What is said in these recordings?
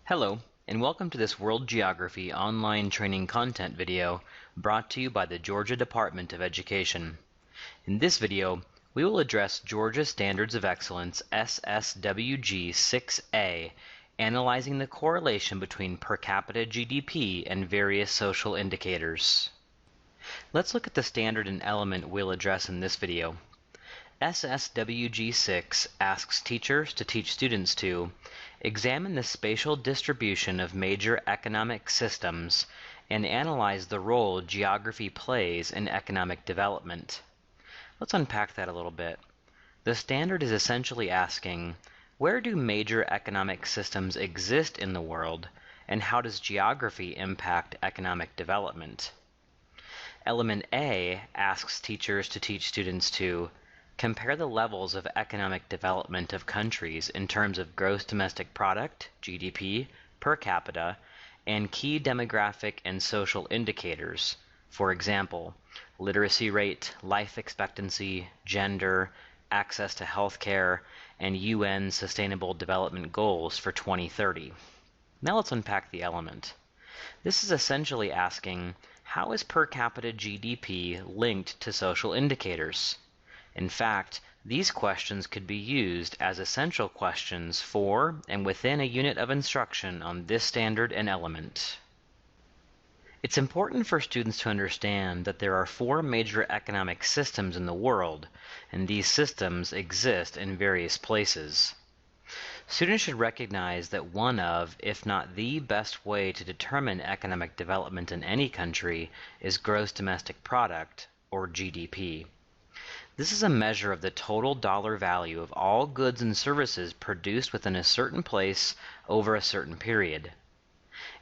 Hello, and welcome to this World Geography online training content video brought to you by the Georgia Department of Education. In this video, we will address Georgia Standards of Excellence SSWG 6A, analyzing the correlation between per capita GDP and various social indicators. Let's look at the standard and element we'll address in this video. SSWG 6 asks teachers to teach students to examine the spatial distribution of major economic systems and analyze the role geography plays in economic development. Let's unpack that a little bit. The standard is essentially asking, where do major economic systems exist in the world, and how does geography impact economic development? Element A asks teachers to teach students to compare the levels of economic development of countries in terms of gross domestic product, GDP, per capita, and key demographic and social indicators, for example, literacy rate, life expectancy, gender, access to health care, and UN Sustainable Development Goals for 2030. Now let's unpack the element. This is essentially asking, how is per capita GDP linked to social indicators? In fact, these questions could be used as essential questions for and within a unit of instruction on this standard and element. It's important for students to understand that there are four major economic systems in the world, and these systems exist in various places. Students should recognize that one of, if not the best way to determine economic development in any country is gross domestic product, or GDP. This is a measure of the total dollar value of all goods and services produced within a certain place over a certain period.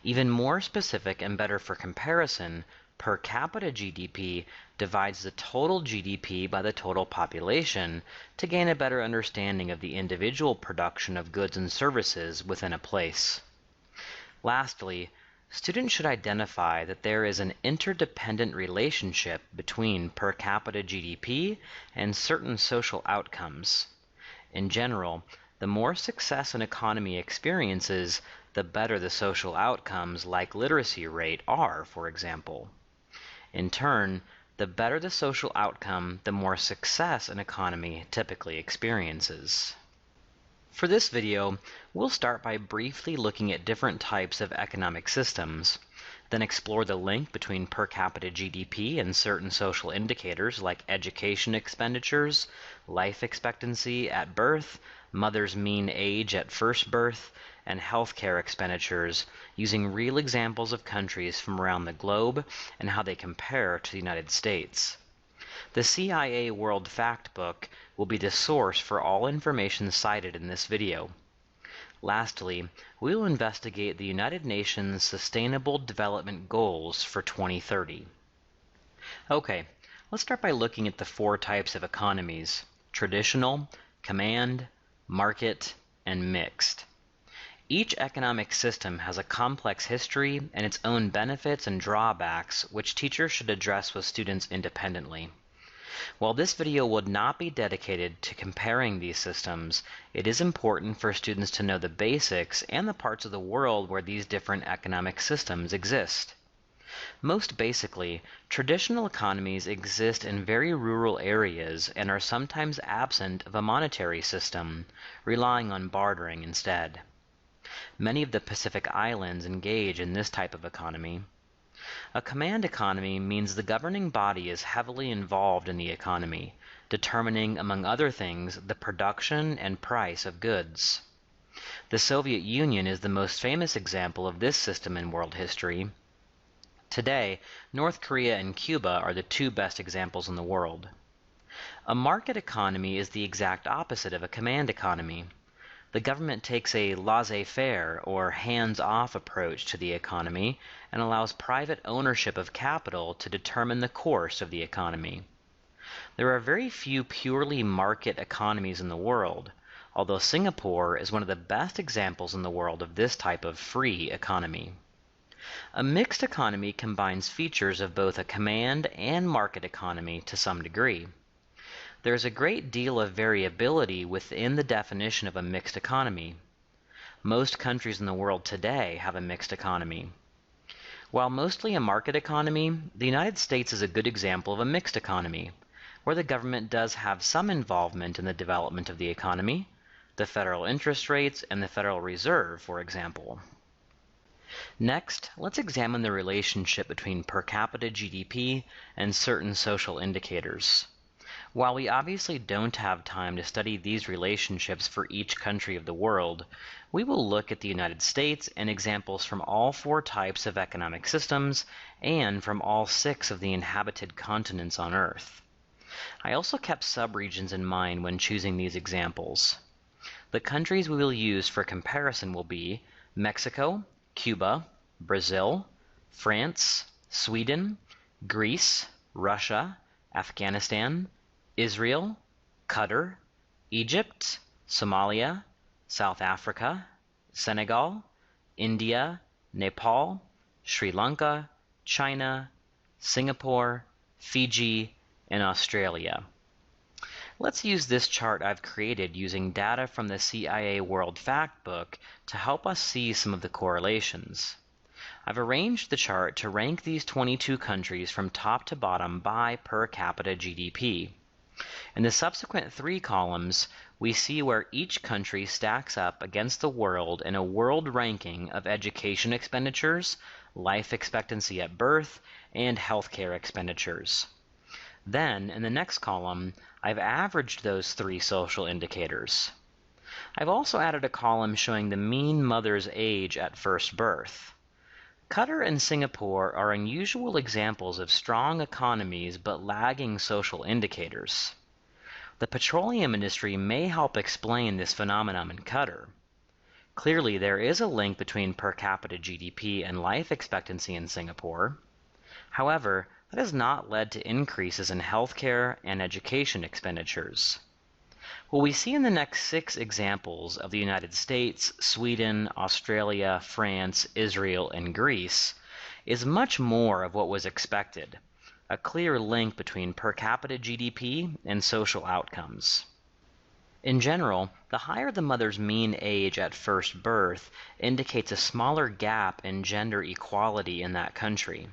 Even more specific and better for comparison, per capita GDP divides the total GDP by the total population to gain a better understanding of the individual production of goods and services within a place. Lastly, students should identify that there is an interdependent relationship between per capita GDP and certain social outcomes. In general, the more success an economy experiences, the better the social outcomes like literacy rate are, for example. In turn, the better the social outcome, the more success an economy typically experiences. For this video, we'll start by briefly looking at different types of economic systems, then explore the link between per capita GDP and certain social indicators like education expenditures, life expectancy at birth, mother's mean age at first birth, and healthcare expenditures using real examples of countries from around the globe and how they compare to the United States. The CIA World Factbook will be the source for all information cited in this video. Lastly, we will investigate the United Nations Sustainable Development Goals for 2030. Okay, let's start by looking at the four types of economies: traditional, command, market, and mixed. Each economic system has a complex history and its own benefits and drawbacks, which teachers should address with students independently. While this video would not be dedicated to comparing these systems, it is important for students to know the basics and the parts of the world where these different economic systems exist. Most basically, traditional economies exist in very rural areas and are sometimes absent of a monetary system, relying on bartering instead. Many of the Pacific Islands engage in this type of economy. A command economy means the governing body is heavily involved in the economy, determining, among other things, the production and price of goods. The Soviet Union is the most famous example of this system in world history. Today, North Korea and Cuba are the two best examples in the world. A market economy is the exact opposite of a command economy. The government takes a laissez-faire or hands-off approach to the economy and allows private ownership of capital to determine the course of the economy. There are very few purely market economies in the world, although Singapore is one of the best examples in the world of this type of free economy. A mixed economy combines features of both a command and market economy to some degree. There is a great deal of variability within the definition of a mixed economy. Most countries in the world today have a mixed economy. While mostly a market economy, the United States is a good example of a mixed economy, where the government does have some involvement in the development of the economy, the federal interest rates and the Federal Reserve, for example. Next, let's examine the relationship between per capita GDP and certain social indicators. While we obviously don't have time to study these relationships for each country of the world, we will look at the United States and examples from all 4 types of economic systems and from all 6 of the inhabited continents on Earth. I also kept subregions in mind when choosing these examples. The countries we will use for comparison will be Mexico, Cuba, Brazil, France, Sweden, Greece, Russia, Afghanistan, Israel, Qatar, Egypt, Somalia, South Africa, Senegal, India, Nepal, Sri Lanka, China, Singapore, Fiji, and Australia. Let's use this chart I've created using data from the CIA World Factbook to help us see some of the correlations. I've arranged the chart to rank these 22 countries from top to bottom by per capita GDP. In the subsequent 3 columns, we see where each country stacks up against the world in a world ranking of education expenditures, life expectancy at birth, and healthcare expenditures. Then, in the next column, I've averaged those 3 social indicators. I've also added a column showing the mean mother's age at first birth. Qatar and Singapore are unusual examples of strong economies but lagging social indicators. The petroleum industry may help explain this phenomenon in Qatar. Clearly, there is a link between per capita GDP and life expectancy in Singapore. However, that has not led to increases in healthcare and education expenditures. What we see in the next 6 examples of the United States, Sweden, Australia, France, Israel, and Greece is much more of what was expected, a clear link between per capita GDP and social outcomes. In general, the higher the mother's mean age at first birth indicates a smaller gap in gender equality in that country.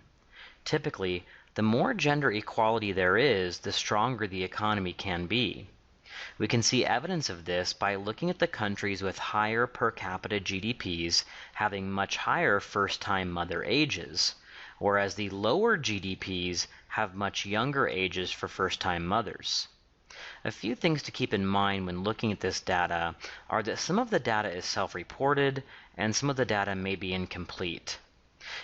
Typically, the more gender equality there is, the stronger the economy can be. We can see evidence of this by looking at the countries with higher per capita GDPs having much higher first-time mother ages, whereas the lower GDPs have much younger ages for first-time mothers. A few things to keep in mind when looking at this data are that some of the data is self-reported and some of the data may be incomplete.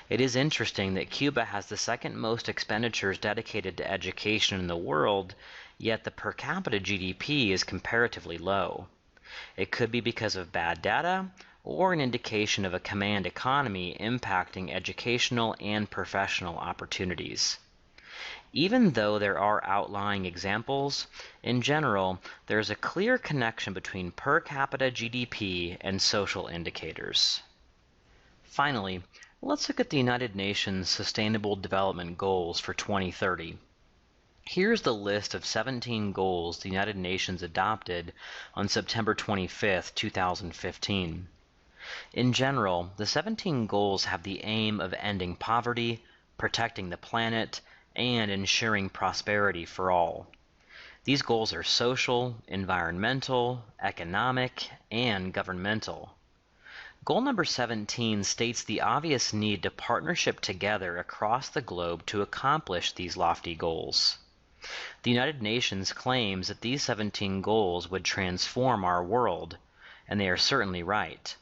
It is interesting that Cuba has the second most expenditures dedicated to education in the world, yet the per capita GDP is comparatively low. It could be because of bad data or an indication of a command economy impacting educational and professional opportunities. Even though there are outlying examples, in general, there is a clear connection between per capita GDP and social indicators. Finally, let's look at the United Nations Sustainable Development Goals for 2030. Here's the list of 17 goals the United Nations adopted on September 25, 2015. In general, the 17 goals have the aim of ending poverty, protecting the planet, and ensuring prosperity for all. These goals are social, environmental, economic, and governmental. Goal number 17 states the obvious need to partnership together across the globe to accomplish these lofty goals. The United Nations claims that these 17 goals would transform our world, and they are certainly right.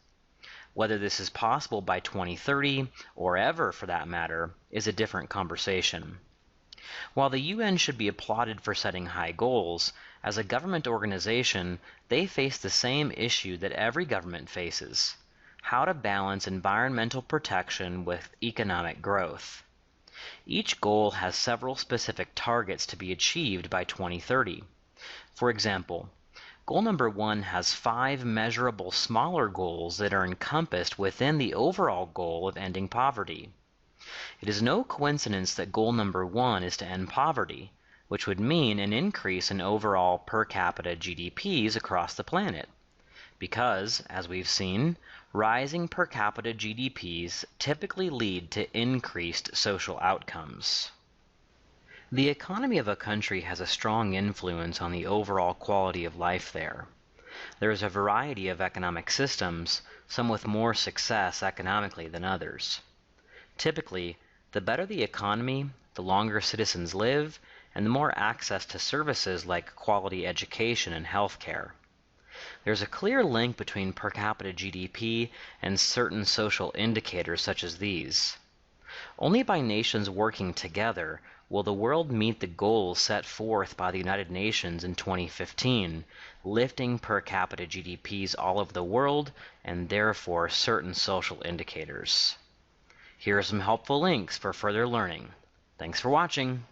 Whether this is possible by 2030, or ever for that matter, is a different conversation. While the UN should be applauded for setting high goals, as a government organization, they face the same issue that every government faces: how to balance environmental protection with economic growth. Each goal has several specific targets to be achieved by 2030. For example, goal number 1 has 5 measurable smaller goals that are encompassed within the overall goal of ending poverty. It is no coincidence that goal number 1 is to end poverty, which would mean an increase in overall per capita GDPs across the planet. Because, as we've seen, Rising per capita GDPs typically lead to increased social outcomes. The economy of a country has a strong influence on the overall quality of life there. There is a variety of economic systems, some with more success economically than others. Typically, the better the economy, the longer citizens live, and the more access to services like quality education and healthcare. There's a clear link between per capita GDP and certain social indicators such as these. Only by nations working together will the world meet the goals set forth by the United Nations in 2015, lifting per capita GDPs all over the world and therefore certain social indicators. Here are some helpful links for further learning. Thanks for watching.